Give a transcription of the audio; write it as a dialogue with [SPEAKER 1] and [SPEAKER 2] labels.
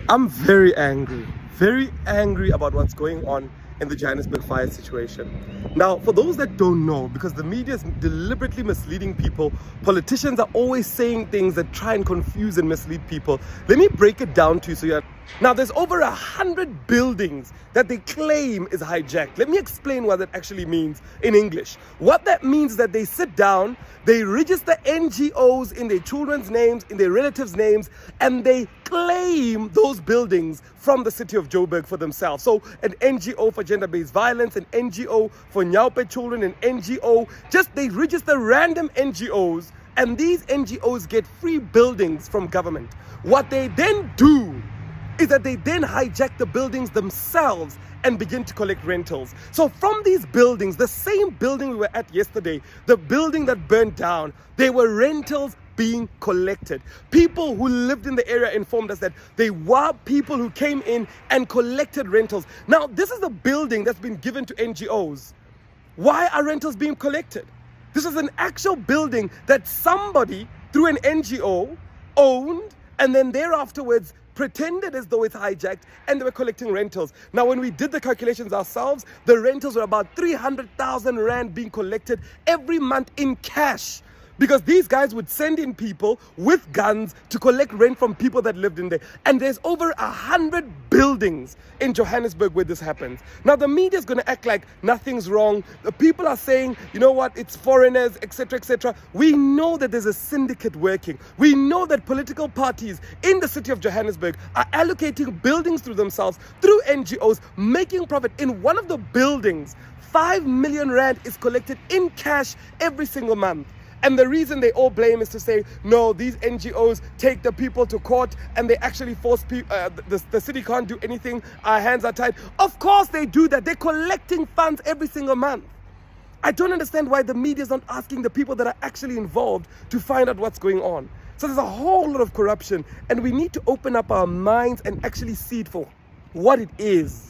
[SPEAKER 1] I'm very angry about what's going on in the Johannesburg fire situation. Now, for those that don't know, because the media is deliberately misleading people, politicians are always saying things that try and confuse and mislead people. Let me break it down to you so you're... Now, there's over 100 buildings that they claim is hijacked. Let me explain what that actually means in English. What that means is that they sit down, they register NGOs in their children's names, in their relatives' names, and they claim those buildings from the city of Joburg for themselves. So an NGO for gender-based violence, an NGO for Nyaupe children, an NGO, just they register random NGOs, and these NGOs get free buildings from government. What they then do is that they then hijack the buildings themselves and begin to collect rentals. So from these buildings, the same building we were at yesterday, the building that burned down, there were rentals being collected. People who lived in the area informed us that they were people who came in and collected rentals. Now, this is a building that's been given to NGOs. Why are rentals being collected? This is an actual building that somebody, through an NGO, owned, and then thereafterwards pretended as though it's hijacked, and they were collecting rentals. Now, when we did the calculations ourselves, the rentals were about 300,000 rand being collected every month in cash. Because these guys would send in people with guns to collect rent from people that lived in there. And there's over 100 buildings in Johannesburg where this happens. Now, the media is going to act like nothing's wrong. The people are saying, you know what, it's foreigners, etc., etc. We know that there's a syndicate working. We know that political parties in the city of Johannesburg are allocating buildings to themselves through NGOs, making profit. In one of the buildings, 5 million rand is collected in cash every single month. And the reason they all blame is to say, no, these NGOs take the people to court and they actually force people, the city can't do anything, our hands are tied. Of course they do that. They're collecting funds every single month. I don't understand why the media is not asking the people that are actually involved to find out what's going on. So there's a whole lot of corruption, and we need to open up our minds and actually see it for what it is.